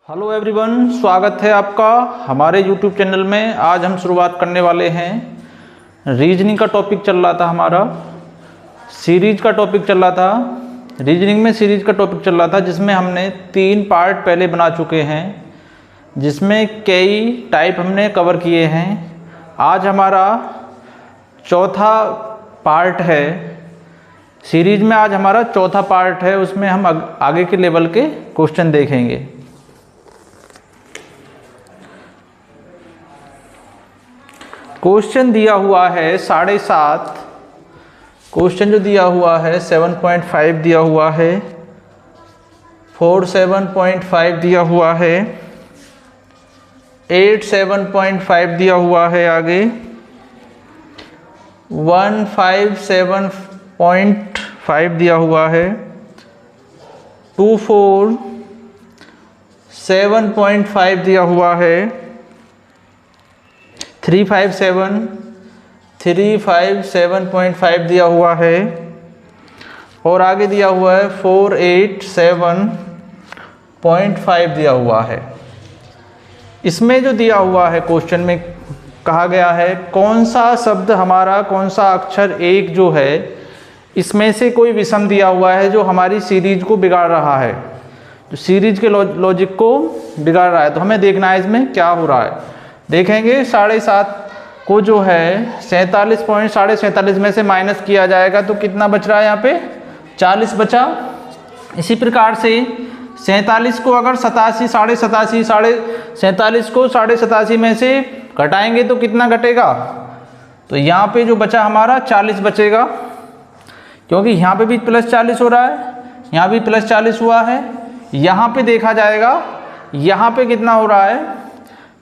Hello everyone, स्वागत है आपका हमारे यूट्यूब चैनल में। आज हम शुरुआत करने वाले हैं रीजनिंग का टॉपिक चल रहा था हमारा, सीरीज का टॉपिक चल रहा था। रीजनिंग में सीरीज का टॉपिक चल रहा था जिसमें हमने 3 पार्ट पहले बना चुके हैं, जिसमें कई टाइप हमने कवर किए हैं। आज हमारा चौथा पार्ट है सीरीज में। आज हमारा चौथा पार्ट है, उसमें हम आगे के लेवल के क्वेश्चन देखेंगे। क्वेश्चन दिया हुआ है 7.5, क्वेश्चन जो दिया हुआ है 7.5 दिया हुआ है, 4 7.5 दिया हुआ है, 8 7.5 दिया हुआ है, आगे 1 5 7.5 दिया हुआ है, 2 4 7.5 दिया हुआ है, 3 5 7.5 दिया हुआ है, और आगे दिया हुआ है 4 8 7.5 दिया हुआ है। इसमें जो दिया हुआ है क्वेश्चन में कहा गया है कौन सा शब्द हमारा, कौन सा अक्षर एक जो है इसमें से कोई विषम दिया हुआ है जो हमारी सीरीज को बिगाड़ रहा है, जो सीरीज के लॉजिक को बिगाड़ रहा है। तो हमें देखना है इसमें क्या हो रहा है। देखेंगे 7.5 को जो है 47 में से माइनस किया जाएगा तो कितना बच रहा है, यहाँ पे 40 बचा। इसी प्रकार से 47 को अगर 47 को 87 में से घटाएंगे तो कितना घटेगा, तो यहाँ पे जो बचा हमारा 40 बचेगा, क्योंकि यहाँ पे भी प्लस 40 हो रहा है, यहाँ भी प्लस 40 हुआ है। यहाँ पे देखा जाएगा यहाँ पे कितना हो रहा है,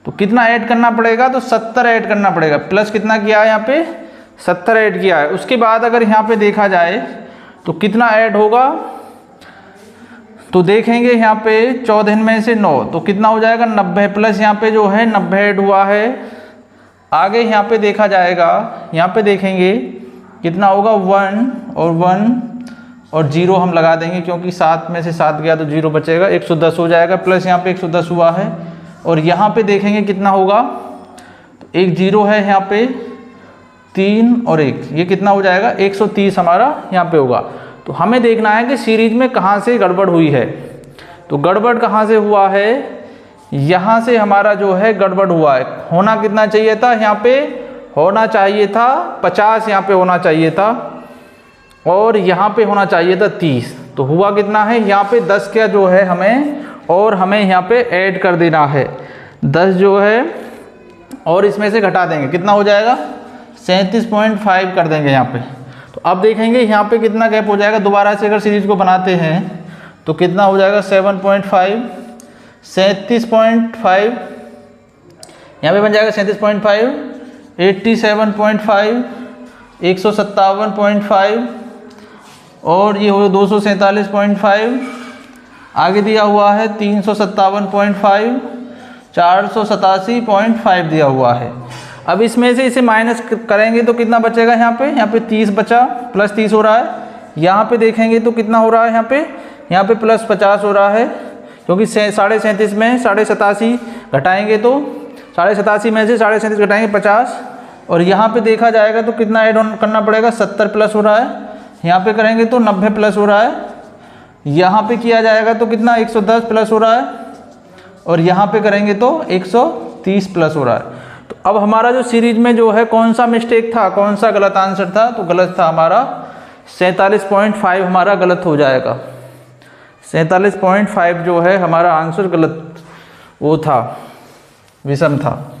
तो कितना ऐड करना पड़ेगा, तो 70 ऐड करना पड़ेगा। प्लस कितना किया है, यहाँ पे 70 ऐड किया है। उसके बाद अगर यहाँ पे देखा जाए तो कितना ऐड होगा, तो देखेंगे यहाँ पे 14 में से 9 तो कितना हो जाएगा 90, प्लस यहाँ पे जो है 90 ऐड हुआ है। आगे यहाँ पे देखा जाएगा, यहाँ पे देखेंगे कितना होगा 1 और 0 हम लगा देंगे, क्योंकि 7 में से 7 गया तो 0 बचेगा, 110 हो जाएगा। प्लस यहाँ पे 110 हुआ है, और यहाँ पे देखेंगे कितना होगा, तो एक 0 है यहाँ पे, 3 और 1, ये कितना हो जाएगा 130 हमारा यहाँ पे होगा। तो हमें देखना है कि सीरीज में कहाँ से गड़बड़ हुई है। तो गड़बड़ कहाँ से हुआ है, यहाँ से हमारा जो है गड़बड़ हुआ है। होना कितना चाहिए था, यहाँ पे होना चाहिए था 50, यहाँ पे होना चाहिए था, और यहाँ पे होना चाहिए था 30। तो हुआ कितना है, यहाँ पे 10 का जो है हमें, और हमें यहाँ पे ऐड कर देना है 10 जो है, और इसमें से घटा देंगे, कितना हो जाएगा 37.5 कर देंगे यहाँ पे। तो अब देखेंगे यहाँ पे कितना गैप हो जाएगा। दोबारा से अगर सीरीज को बनाते हैं तो कितना हो जाएगा 7.5, 37.5, यहाँ पे बन जाएगा 37.5, 87.5, 157.5, और ये हो 247.5, आगे दिया हुआ है 357.5, 487.5 दिया हुआ है। अब इसमें से इसे माइनस करेंगे तो कितना बचेगा, यहाँ पे 30 बचा, प्लस 30 हो रहा है। यहाँ पे देखेंगे तो कितना हो रहा है, यहाँ पे प्लस 50 हो रहा है, क्योंकि 37.5 में 87 घटाएंगे तो 87 में से 37 घटाएंगे 50, और यहाँ पे देखा जाएगा तो कितना ऐड ऑन करना पड़ेगा, 70 प्लस हो रहा है। यहाँ पे करेंगे तो 90 प्लस हो रहा है। यहाँ पे किया जाएगा तो कितना 110 प्लस हो रहा है, और यहाँ पे करेंगे तो 130 प्लस हो रहा है। तो अब हमारा जो सीरीज में जो है कौन सा मिस्टेक था, कौन सा गलत आंसर था, तो गलत था हमारा 47.5 हमारा गलत हो जाएगा। 47.5 जो है हमारा आंसर गलत वो था, विषम था।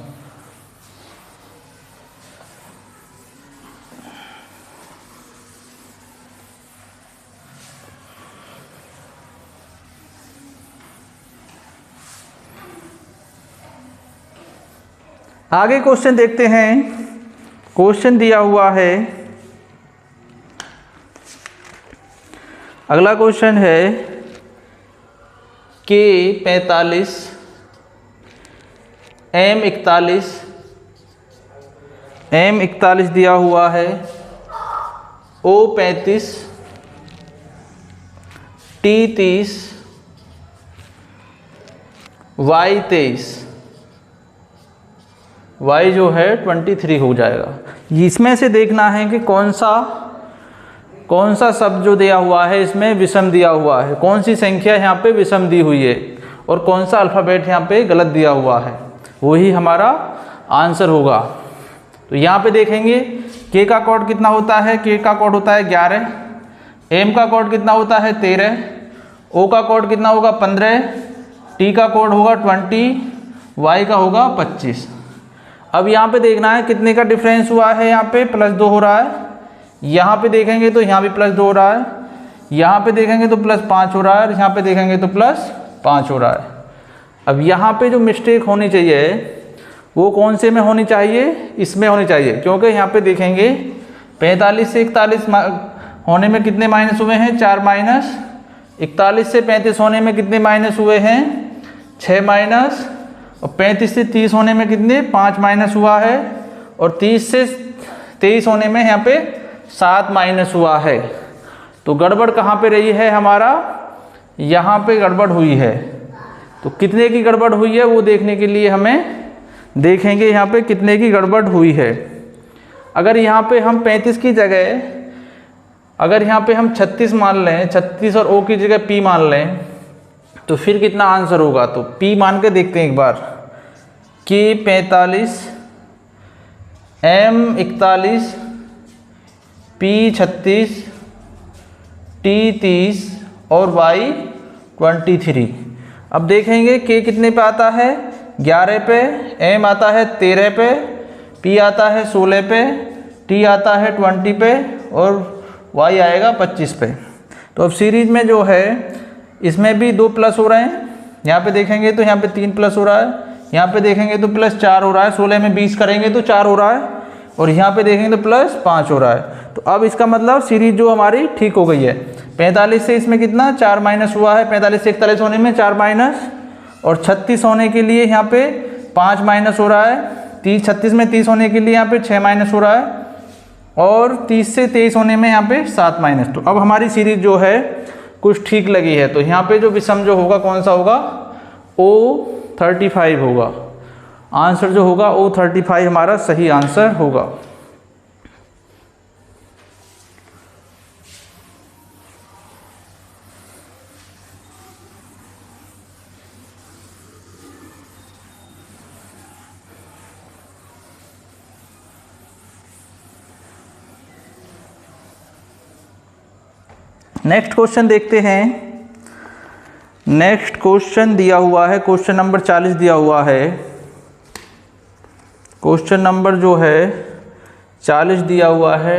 आगे क्वेश्चन देखते हैं। क्वेश्चन दिया हुआ है, अगला क्वेश्चन है K 45, M 41 दिया हुआ है, O 35, T 30, y 23, y जो है 23 हो जाएगा। इसमें से देखना है कि कौन सा शब्द जो दिया हुआ है इसमें विषम दिया हुआ है, कौन सी संख्या यहाँ पे विषम दी हुई है और कौन सा अल्फ़ाबेट यहाँ पे गलत दिया हुआ है, वही हमारा आंसर होगा। तो यहाँ पे देखेंगे k का कोड कितना होता है, k का कोड होता है 11, m का कोड कितना होता है 13, o का कोड कितना होगा 15, t का कोड होगा 20, y का होगा 25। अब यहाँ पे देखना है कितने का डिफरेंस हुआ है, यहाँ पे +2 हो रहा है, यहाँ पे देखेंगे तो यहाँ भी +2 हो रहा है, यहाँ पे देखेंगे तो +5 हो रहा है, यहाँ पे देखेंगे तो +5 हो रहा है। अब यहाँ पे जो मिस्टेक होनी चाहिए वो कौन से में होनी चाहिए, इसमें होनी चाहिए, क्योंकि यहाँ पे देखेंगे 45 से 41 होने में कितने माइनस हुए हैं, 4 माइनस, 41 से 35 होने में कितने माइनस हुए हैं, 6 माइनस, और 35 से 30 होने में कितने 5 माइनस हुआ है, और 30 से 23 होने में यहाँ पे 7 माइनस हुआ है। तो गड़बड़ कहाँ पे रही है हमारा, यहाँ पे गड़बड़ हुई है। तो कितने की गड़बड़ हुई है वो देखने के लिए हमें देखेंगे यहाँ पे कितने की गड़बड़ हुई है। अगर यहाँ पे हम 35 की जगह अगर यहाँ पे हम 36 मान लें, 36 और ओ की जगह p मान लें, तो फिर कितना आंसर होगा। तो p मान के देखते हैं एक बार, k 45, m 41, p 36, t 30 और y 23। अब देखेंगे k कितने पे आता है, 11 पे, m आता है 13 पे, p आता है 16 पे, t आता है 20 पे और y आएगा 25 पे। तो अब सीरीज में जो है इसमें भी 2 प्लस हो रहे हैं, यहाँ पे देखेंगे तो यहाँ पे 3 प्लस हो रहा है, यहाँ पे देखेंगे तो +4 हो रहा है, 16 में 20 करेंगे तो 4 हो रहा है, और यहाँ पे देखेंगे तो +5 हो रहा है। तो अब इसका मतलब सीरीज जो हमारी ठीक हो गई है। 45 से इसमें कितना 4 माइनस हुआ है, 45 से 41 होने में 4 माइनस, और 36 होने के लिए यहाँ पे 5 माइनस हो रहा है, 36 में 30 होने के लिए यहाँ पे 6 माइनस हो रहा है, और 30 से 23 होने में यहाँ पे 7 माइनस। तो अब हमारी सीरीज जो है कुछ ठीक लगी है। तो यहाँ पे जो विषम जो होगा कौन सा होगा, O35 होगा। आंसर जो होगा O35 हमारा सही आंसर होगा। नेक्स्ट क्वेश्चन देखते हैं। नेक्स्ट क्वेश्चन दिया हुआ है, क्वेश्चन नंबर 40 दिया हुआ है। क्वेश्चन नंबर जो है 40 दिया हुआ है,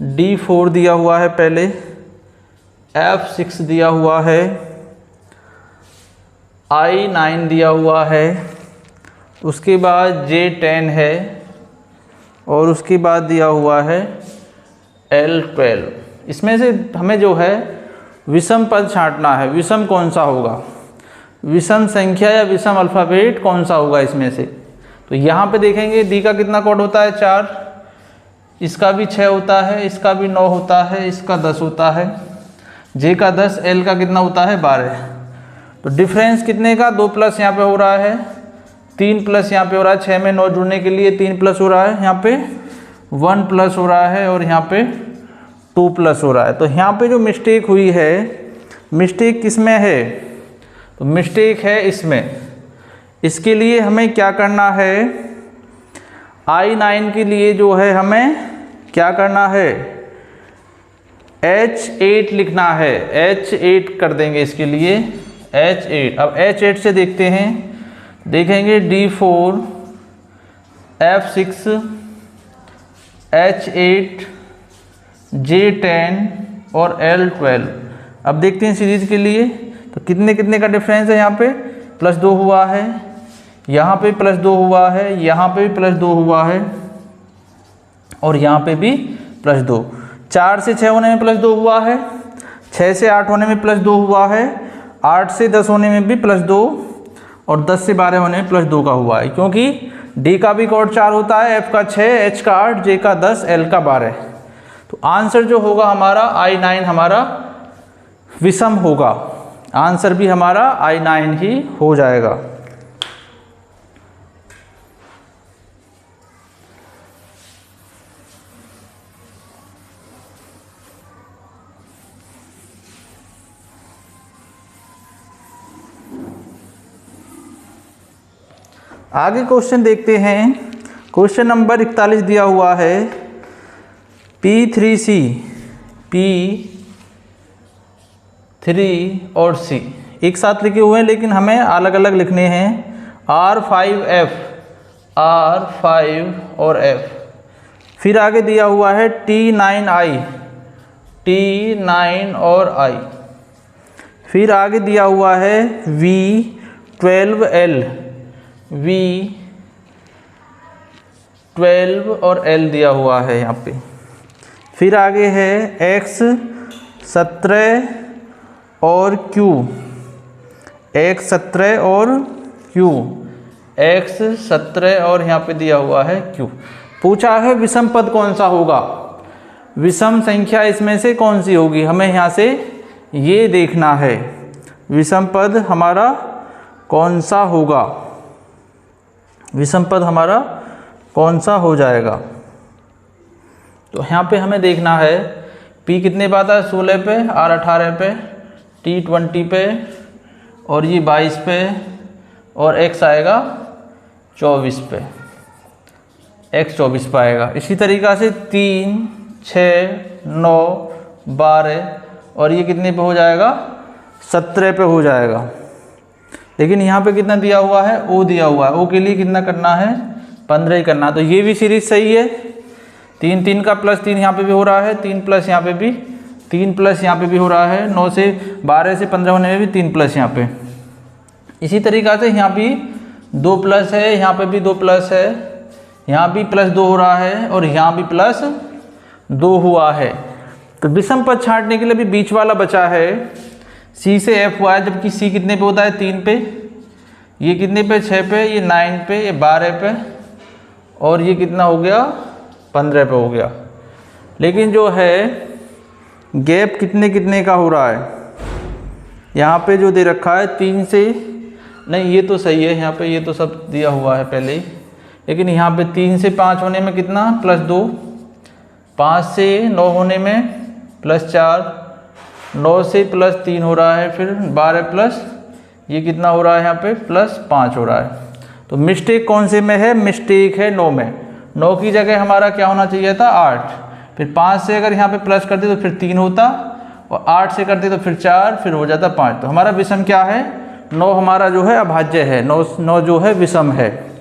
D4 दिया हुआ है, पहले F6 दिया हुआ है, I9 दिया हुआ है, उसके बाद J10 है, और उसके बाद दिया हुआ है L12। इसमें से हमें जो है विषम पद छांटना है। विषम कौन सा होगा, विषम संख्या या विषम अल्फ़ाबेट कौन सा होगा इसमें से। तो यहाँ पे देखेंगे D का कितना कोड होता है 4, इसका भी 6 होता है, इसका भी 9 होता है, इसका 10 होता है, J का 10, L का कितना होता है 12। तो डिफरेंस कितने का 2 प्लस यहाँ पे हो रहा है, 3 प्लस यहाँ पे हो रहा है, 6 में 9 जुड़ने के लिए 3 प्लस हो रहा है, यहाँ पे 1 प्लस हो रहा है, और यहाँ पे 2 प्लस हो रहा है। तो यहाँ पे जो मिस्टेक हुई है, मिस्टेक किसमें है, तो मिस्टेक है इसमें। इसके लिए हमें क्या करना है, I9 के लिए जो है हमें क्या करना है, H8 लिखना है, H8 कर देंगे इसके लिए H8। अब H8 से देखते हैं, देखेंगे D4, F6, H8, J10 और L12। अब देखते हैं सीरीज के लिए, तो कितने कितने का डिफरेंस है। यहाँ पे +2 हुआ है, यहाँ पे +2 हुआ है, यहाँ पे भी +2 हुआ है, और यहाँ पे भी +2। 4 से 6 होने में +2 हुआ है, 6 से 8 होने में +2 हुआ है, 8 से 10 होने में भी +2, और 10 से 12 होने में +2 का हुआ है। क्योंकि D का भी कोड 4 होता है, F का 6, H का 8, J का 10, L का 12। तो आंसर जो होगा हमारा I9 हमारा विषम होगा। आंसर भी हमारा I9 ही हो जाएगा। आगे क्वेश्चन देखते हैं। क्वेश्चन नंबर 41 दिया हुआ है P3C, P3 और C एक साथ लिखे हुए हैं, लेकिन हमें अलग अलग लिखने हैं। R5F, R5 और F। फिर आगे दिया हुआ है T9I, T9 और I। फिर आगे दिया हुआ है V12L, V12 और L दिया हुआ है यहाँ पे। फिर आगे है X17 और Q, X17 और Q, X17 और यहाँ पे दिया हुआ है Q। पूछा है विषम पद कौन सा होगा, विषम संख्या इसमें से कौन सी होगी, हमें यहाँ से ये देखना है विषम पद हमारा कौन सा होगा, विषम पद हमारा कौन सा हो जाएगा। तो यहाँ पे हमें देखना है P कितने पे आता है, 16 पे, R 18 पे, T 20 पे और ये 22 पे और X आएगा 24 पे, X 24 पे आएगा। इसी तरीक़ा से 3, 6, 9, 12 और ये कितने पे हो जाएगा, 17 पे हो जाएगा। लेकिन यहाँ पे कितना दिया हुआ है, O दिया हुआ है, O के लिए कितना करना है, 15 ही करना। तो ये भी सीरीज सही है। 3 3 का +3 यहाँ पे भी हो रहा है, 3 प्लस यहाँ पे भी, 3 प्लस यहाँ पे भी हो रहा है, 9 से 12 से 15 होने में भी 3 प्लस यहाँ पे। इसी तरीक़ा से यहाँ भी 2 प्लस है, यहाँ पे भी 2 प्लस है, यहाँ भी +2 हो रहा है और यहाँ भी +2 हुआ है। तो विषम पद छांटने के लिए भी बीच वाला बचा है, C से F हुआ है, जबकि C कितने पे होता है, 3 पे, ये कितने पे, 6 पे, ये 9 पे, ये 12 पे और ये कितना हो गया, 15 पे हो गया। लेकिन जो है गैप कितने कितने का हो रहा है, यहाँ पे जो दे रखा है 3 से, नहीं ये तो सही है, यहाँ पे ये तो सब दिया हुआ है पहले ही, लेकिन यहाँ पे 3 से 5 होने में कितना, +2, 5 से 9 होने में +4, 9 से +3 हो रहा है, फिर 12 प्लस ये कितना हो रहा है, यहाँ पे +5 हो रहा है। तो मिस्टेक कौन से में है, मिस्टेक है 9 में। 9 की जगह हमारा क्या होना चाहिए था, 8। फिर 5 से अगर यहाँ पे प्लस करते तो फिर 3 होता और 8 से करते तो फिर 4, फिर हो जाता 5। तो हमारा विषम क्या है, 9 हमारा जो है अभाज्य है, 9 जो है विषम है,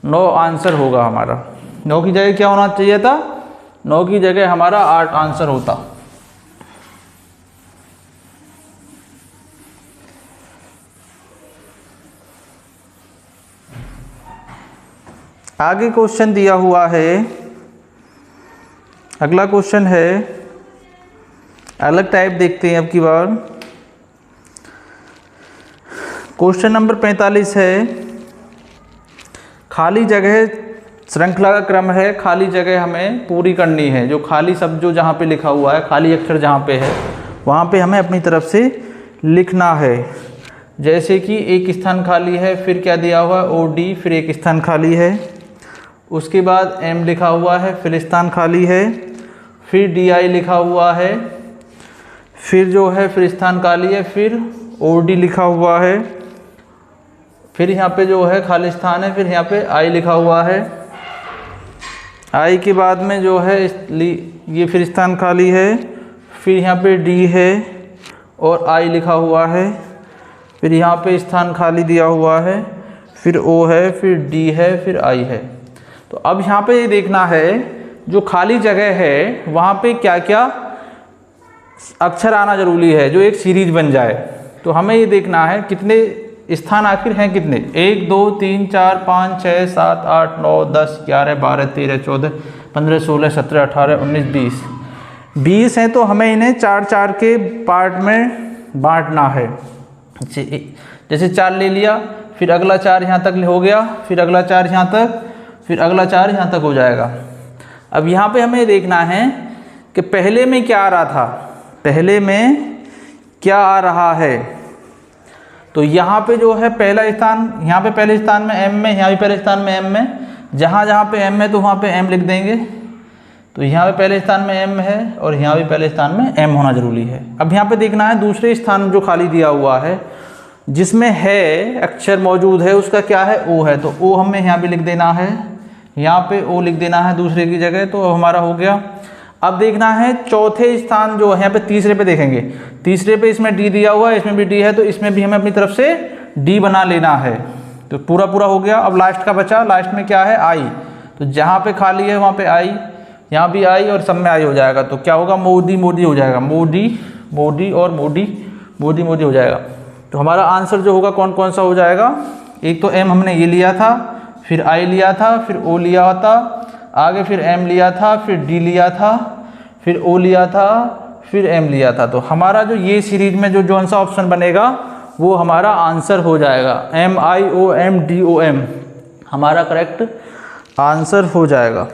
9 आंसर होगा हमारा। 9 की जगह क्या होना चाहिए था, 9 की जगह हमारा 8 आंसर होता। आगे क्वेश्चन दिया हुआ है, अगला क्वेश्चन है, अलग टाइप देखते हैं अब की बार। क्वेश्चन नंबर 45 है, खाली जगह श्रृंखला का क्रम है, खाली जगह हमें पूरी करनी है। जो खाली शब्द जो जहाँ पे लिखा हुआ है, खाली अक्षर जहाँ पे है वहाँ पे हमें अपनी तरफ से लिखना है। जैसे कि एक स्थान खाली है, फिर क्या दिया हुआ है, OD, फिर एक स्थान खाली है, उसके बाद M लिखा हुआ है, फिर स्थान खाली है, फिर DI लिखा हुआ है, फिर जो है फिर स्थान खाली है, फिर OD लिखा हुआ है, फिर यहाँ पे जो है खाली स्थान है, फिर यहाँ पे I लिखा हुआ है, I के बाद में जो है ये फिर स्थान खाली है, फिर यहाँ पे D है और I लिखा हुआ है, फिर यहाँ पे स्थान खाली दिया हुआ है, फिर O है, फिर D है, फिर I है। तो अब यहाँ पे ये देखना है जो खाली जगह है वहाँ पे क्या क्या अक्षर आना जरूरी है जो एक सीरीज बन जाए। तो हमें ये देखना है कितने स्थान आखिर हैं, कितने, 1 2 3 4 5 6 7 8 9 10 11 12 13 14 15 16 17 18 19 20 हैं। तो हमें इन्हें 4-4 के पार्ट में बांटना है। जैसे 4 ले लिया, फिर अगला 4 यहाँ तक हो गया, फिर अगला 4 यहाँ तक, फिर अगला 4 यहाँ तक हो जाएगा। अब यहाँ पे हमें देखना है कि पहले में क्या आ रहा था, पहले में क्या आ रहा है, तो यहाँ पे जो है पहला स्थान, यहाँ पे पहले स्थान में m में, यहाँ भी पहले स्थान में m में, जहाँ जहाँ पे m है तो वहाँ पे m लिख देंगे। तो यहाँ पे पहले स्थान में m है और यहाँ भी पहले स्थान में m होना जरूरी है। अब यहाँ पे देखना है दूसरे स्थान जो खाली दिया हुआ है जिसमें है अक्षर मौजूद है उसका क्या है, o है, तो o हमें यहाँ भी लिख देना है, यहाँ पे o लिख देना है दूसरे की जगह, तो हमारा हो गया। अब देखना है चौथे स्थान जो है, यहाँ पे तीसरे पे देखेंगे, तीसरे पे इसमें d दिया हुआ है, इसमें भी d है, तो इसमें भी हमें अपनी तरफ से d बना लेना है। तो पूरा पूरा हो गया। अब लास्ट का बचा, लास्ट में क्या है i, तो जहाँ पे खाली है वहाँ पे i, यहाँ भी i और सब में i हो जाएगा। तो क्या होगा, मोदी मोदी हो जाएगा, मोदी मोदी और मोदी मोदी मोदी हो जाएगा। तो हमारा आंसर जो होगा कौन कौन सा हो जाएगा, एक तो m हमने ये लिया था, फिर i लिया था, फिर o लिया था, आगे फिर m लिया था, फिर d लिया था, फिर o लिया था, फिर m लिया था। तो हमारा जो ये सीरीज में जो कौन सा ऑप्शन बनेगा वो हमारा आंसर हो जाएगा, MIOMDOM हमारा करेक्ट आंसर हो जाएगा।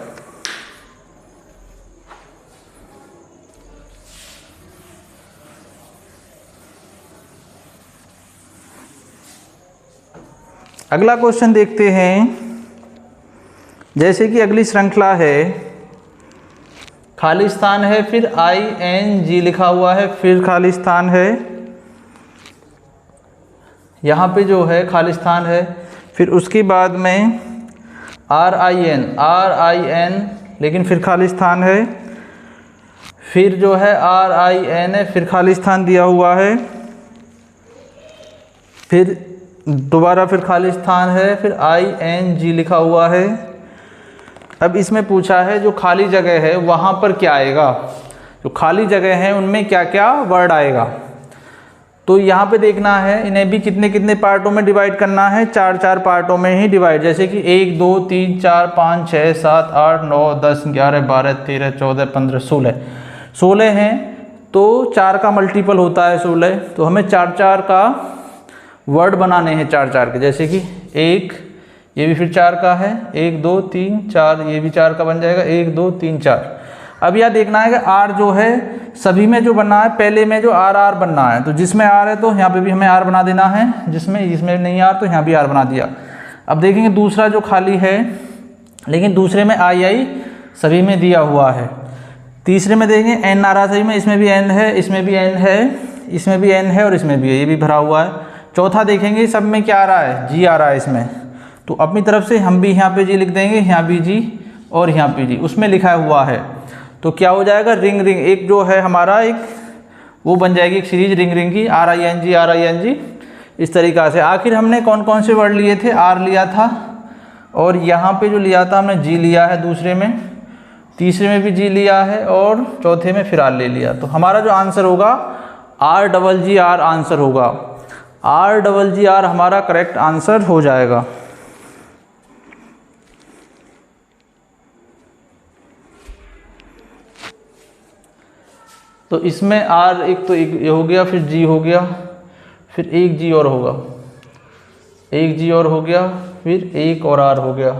अगला क्वेश्चन देखते हैं। जैसे कि अगली श्रृंखला है, खाली स्थान है, फिर ING लिखा हुआ है, फिर खाली स्थान है, यहाँ पे जो है खाली स्थान है, फिर उसके बाद में RIN लेकिन फिर खाली स्थान है, फिर जो है RIN है, फिर खाली स्थान दिया हुआ है, फिर दोबारा फिर खाली स्थान है, फिर ING लिखा हुआ है। अब इसमें पूछा है जो खाली जगह है वहाँ पर क्या आएगा, जो खाली जगह है उनमें क्या क्या वर्ड आएगा। तो यहाँ पे देखना है, इन्हें भी कितने कितने पार्टों में डिवाइड करना है, 4 पार्टों में ही डिवाइड, जैसे कि 1 2 3 4 5 6 7 8 9 10 11 12 13 14 15 16 हैं। तो 4 का मल्टीपल होता है 16, तो हमें 4 का वर्ड बनाने हैं 4 के, जैसे कि 1, ये भी फिर 4 का है, 1 2 3 4, ये भी 4 का बन जाएगा, 1 2 3 4। अब यह देखना है कि R जो है सभी में जो बनना है, पहले में जो R बनना है, तो जिसमें R है तो यहाँ पे भी हमें R बना देना है, जिसमें नहीं R तो यहाँ भी R बना दिया। अब देखेंगे दूसरा जो खाली है, लेकिन दूसरे में I सभी में दिया हुआ है। तीसरे में देखेंगे N आ रहा सभी में, इसमें भी N है, इसमें भी N है, इसमें भी N है और इसमें भी है, ये भी भरा हुआ है। चौथा देखेंगे सब में क्या आ रहा है, G आ रहा है इसमें, तो अपनी तरफ से हम भी यहाँ पे G लिख देंगे, यहाँ भी G और यहाँ पे G, उसमें लिखा हुआ है। तो क्या हो जाएगा, रिंग रिंग, एक जो है हमारा एक वो बन जाएगी एक सीरीज रिंग रिंग की, RING इस तरीक़ा से। आखिर हमने कौन कौन से वर्ड लिए थे, R लिया था और यहाँ पे जो लिया था हमने G लिया है दूसरे में, तीसरे में भी G लिया है और चौथे में फिर R ले लिया। तो हमारा जो आंसर होगा RGGR आंसर होगा, RGGR हमारा करेक्ट आंसर हो जाएगा। तो इसमें R एक तो एक हो गया, फिर G हो गया, फिर एक G और होगा, एक G और हो गया, फिर एक और R हो गया।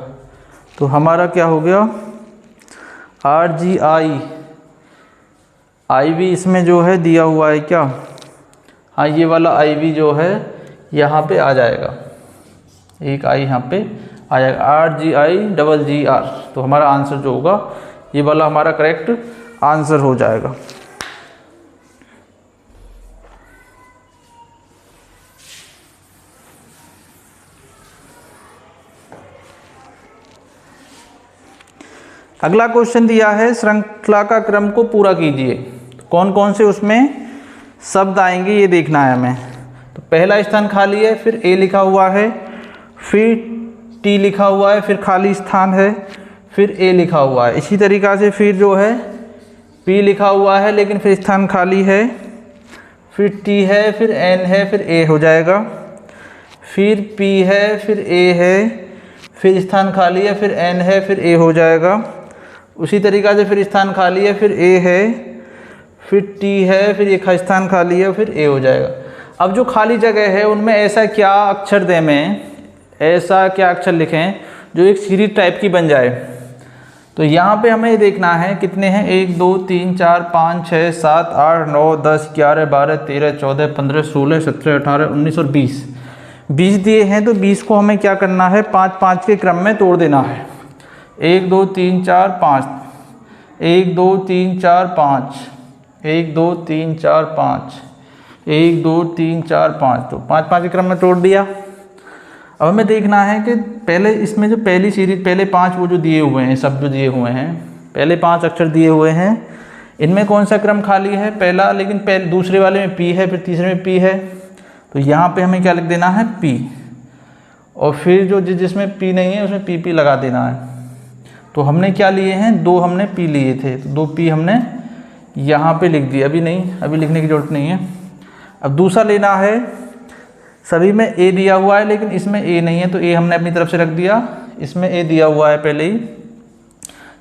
तो हमारा क्या हो गया, RGI, I भी इसमें जो है दिया हुआ है क्या, हाँ ये वाला I भी जो है यहाँ पे आ जाएगा, एक I यहाँ पे आ जाएगा, RGIGGR। तो हमारा आंसर जो होगा ये वाला हमारा करेक्ट आंसर हो जाएगा। अगला क्वेश्चन दिया है, श्रृंखला का क्रम को पूरा कीजिए। कौन कौन से उसमें शब्द आएंगे ये देखना है हमें। तो पहला स्थान खाली है, फिर A लिखा हुआ है, फिर T लिखा हुआ है, फिर खाली स्थान है, फिर A लिखा हुआ है। इसी तरीक़ा से फिर जो है P लिखा हुआ है लेकिन फिर स्थान खाली है, फिर T है, फिर N है, फिर A हो जाएगा, फिर P है, फिर A है, फिर स्थान खाली है, फिर N है, फिर A हो जाएगा। उसी तरीक़ा से फिर स्थान खाली है, फिर A है, फिर T है, फिर एक स्थान खाली है, फिर A हो जाएगा। अब जो खाली जगह है उनमें ऐसा क्या अक्षर दें, में ऐसा क्या अक्षर लिखें जो एक सीरीज टाइप की बन जाए। तो यहाँ पे हमें देखना है कितने हैं, 1 2 3 4 5 6 7 8 9 10 11 12 13 14 15 16 17 18 19 और 20 दिए हैं। तो 20 को हमें क्या करना है, 5 5 के क्रम में तोड़ देना है। 1 2 3 4 5, 1 2 3 4 5, 1 2 3 4 5, 1 2 3 4 5, तो 5 5 के क्रम में तोड़ दिया। अब हमें देखना है कि पहले इसमें जो पहली सीरीज, पहले 5 वो जो दिए हुए हैं, सब जो दिए हुए हैं, पहले 5 अक्षर दिए हुए हैं, इनमें कौन सा क्रम खाली है, पहला, लेकिन दूसरे वाले में P है, फिर तीसरे में P है, तो यहाँ पे हमें क्या लिख देना है, P, और फिर जो जिसमें P नहीं है उसमें PP लगा देना है। तो हमने क्या लिए हैं, 2 हमने P लिए थे, तो 2 P हमने यहाँ पे लिख दिया। अभी लिखने की ज़रूरत नहीं है। अब दूसरा लेना है, सभी में A दिया हुआ है लेकिन इसमें A नहीं है, तो A हमने अपनी तरफ से रख दिया, इसमें A दिया हुआ है पहले ही।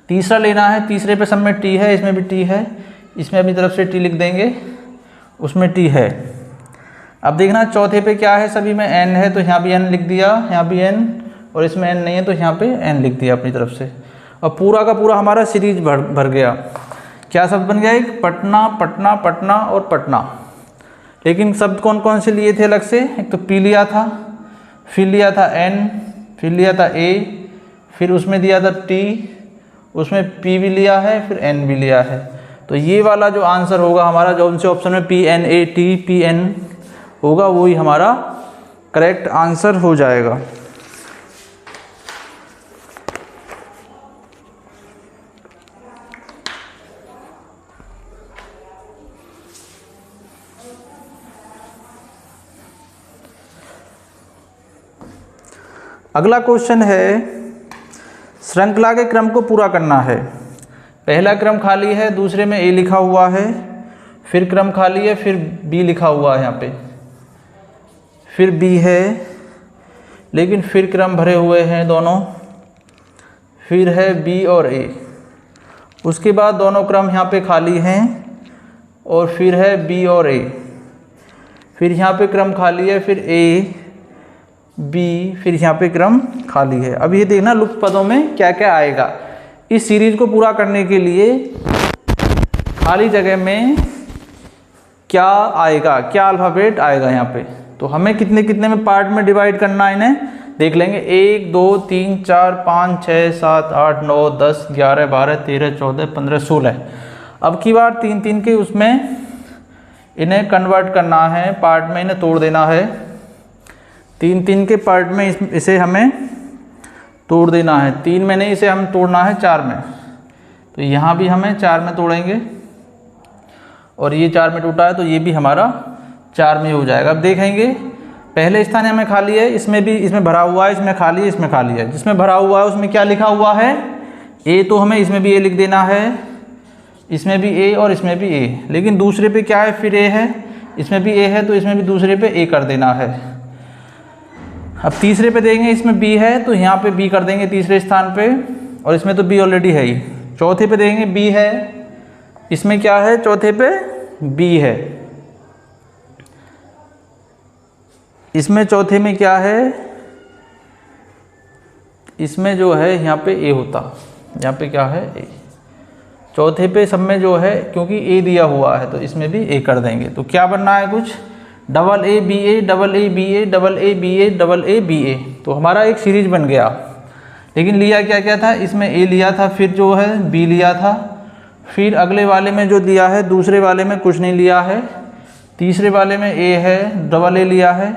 तीसरा लेना है, तीसरे पे सब में T है, इसमें भी T है, इसमें अपनी तरफ से T लिख देंगे, उसमें T है। अब देखना चौथे पे क्या है, सभी में N है, तो यहाँ भी N लिख दिया, यहाँ भी N, और इसमें N नहीं है तो यहाँ पे N लिख दिया अपनी तरफ से। और पूरा का पूरा हमारा सीरीज भर गया। क्या शब्द बन गया, एक पटना, पटना, पटना और पटना। लेकिन शब्द कौन कौन से लिए थे अलग से, एक तो P लिया था, फिर लिया था N, फिर लिया था A, फिर उसमें दिया था T, उसमें P भी लिया है, फिर N भी लिया है। तो ये वाला जो आंसर होगा हमारा, जो उनसे ऑप्शन में PNAT PN होगा, वही हमारा करेक्ट आंसर हो जाएगा। अगला क्वेश्चन है, श्रृंखला के क्रम को पूरा करना है। पहला क्रम खाली है, दूसरे में A लिखा हुआ है, फिर क्रम खाली है, फिर B लिखा हुआ है यहाँ पे, फिर B है, लेकिन फिर क्रम भरे हुए हैं दोनों, फिर है B और A, उसके बाद दोनों क्रम यहाँ पे खाली हैं, और फिर है B और A, फिर यहाँ पे क्रम खाली है, फिर A B, फिर यहाँ पे क्रम खाली है। अब ये देखना लुप्त पदों में क्या क्या आएगा। इस सीरीज को पूरा करने के लिए खाली जगह में क्या आएगा, क्या अल्फ़ाबेट आएगा यहाँ पे, तो हमें कितने कितने में पार्ट में डिवाइड करना है, इन्हें देख लेंगे। 1 2 3 4 5 6 7 8 9 10 11 12 13 14 15 16। अब की बार 3 3 के उसमें इन्हें कन्वर्ट करना है, पार्ट में इन्हें तोड़ देना है। 3 3 के पार्ट में इसे हमें तोड़ देना है। 3 में नहीं, इसे हम तोड़ना है 4 में, तो यहाँ भी हमें 4 में तोड़ेंगे, और ये 4 में टूटा है तो ये भी हमारा 4 में हो जाएगा। अब देखेंगे पहले स्थान हमें खाली है, इसमें भी, इसमें भरा हुआ है, इसमें खाली है, इसमें खाली है। जिसमें भरा हुआ है उसमें क्या लिखा हुआ है, A, तो हमें इसमें भी A लिख देना है, इसमें भी A और इसमें भी A। लेकिन दूसरे पे क्या है, फिर A है, इसमें भी A है, तो इसमें भी दूसरे पे A कर देना है। अब तीसरे पे देंगे, इसमें B है तो यहाँ पे B कर देंगे तीसरे स्थान पे, और इसमें तो B ऑलरेडी है ही। चौथे पे देंगे, B है, इसमें क्या है, चौथे पे B है, इसमें चौथे में क्या है, इसमें जो है यहाँ पे A होता, यहाँ पे क्या है, A। चौथे पे सब में जो है, क्योंकि A दिया हुआ है तो इसमें भी A कर देंगे। तो क्या बनना है, कुछ double A B A double A B A double A B A double A B A। तो हमारा एक सीरीज बन गया। लेकिन लिया क्या क्या था, इसमें A लिया था, फिर जो है B लिया था, फिर अगले वाले में जो दिया है, दूसरे वाले में कुछ नहीं लिया है, तीसरे वाले में A है, डबल A लिया है,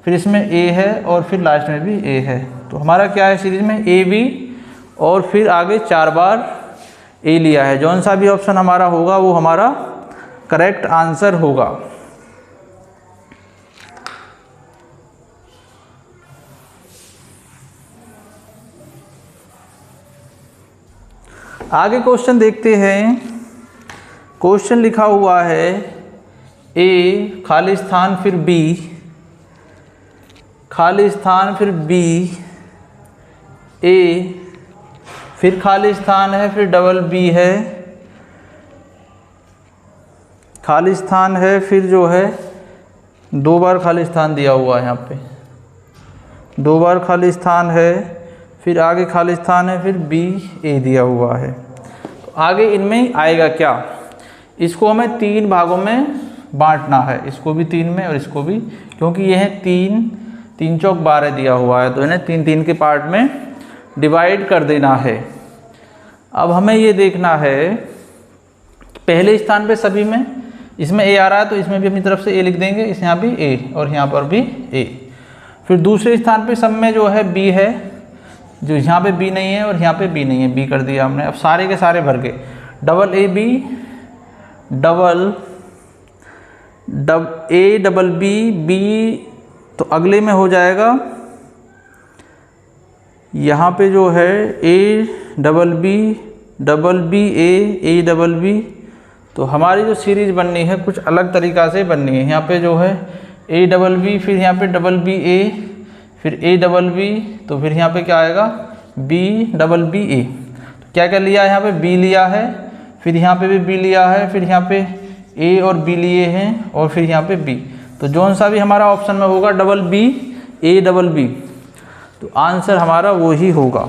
फिर इसमें A है, और फिर लास्ट में भी A है। तो हमारा क्या है सीरीज में, A B, और फिर आगे 4 बार A लिया है। जौन सा भी ऑप्शन हमारा होगा वो हमारा करेक्ट आंसर होगा। आगे क्वेश्चन देखते हैं। क्वेश्चन लिखा हुआ है, A खाली स्थान फिर B, खाली स्थान फिर B, A, फिर खाली स्थान है, फिर डबल B है, खाली स्थान है, फिर जो है 2 बार खाली स्थान दिया हुआ है, यहाँ पे 2 बार खाली स्थान है, फिर आगे खाली स्थान है, फिर बी ए दिया हुआ है। तो आगे इनमें आएगा क्या, इसको हमें 3 भागों में बांटना है, इसको भी 3 में और इसको भी, क्योंकि यह है 3 चौक 12 दिया हुआ है, तो इन्हें 3 के पार्ट में डिवाइड कर देना है। अब हमें ये देखना है पहले स्थान पे सभी में, इसमें ए आ रहा है तो इसमें भी अपनी तरफ से ए लिख देंगे, इस यहाँ भी ए और यहाँ पर भी ए। फिर दूसरे स्थान पे सब में जो है बी है, जो यहाँ पे बी नहीं है और यहाँ पे बी नहीं है, बी कर दिया हमने। अब सारे के सारे भर के double A B double B, तो अगले में हो जाएगा यहाँ पे जो है A double B A double B. तो हमारी जो सीरीज बननी है कुछ अलग तरीक़ा से बननी है। यहाँ पे जो है ए डबल बी, फिर यहाँ पे डबल बी ए, फिर ए डबल बी, तो फिर यहाँ पे क्या आएगा बी डबल बी ए। तो क्या क्या लिया है, यहाँ पे बी लिया है, फिर यहाँ पे भी बी लिया है, फिर यहाँ पे ए और बी लिए हैं, और फिर यहाँ पे बी। तो जौन सा भी हमारा ऑप्शन में होगा double B A double B, तो आंसर हमारा वो ही होगा।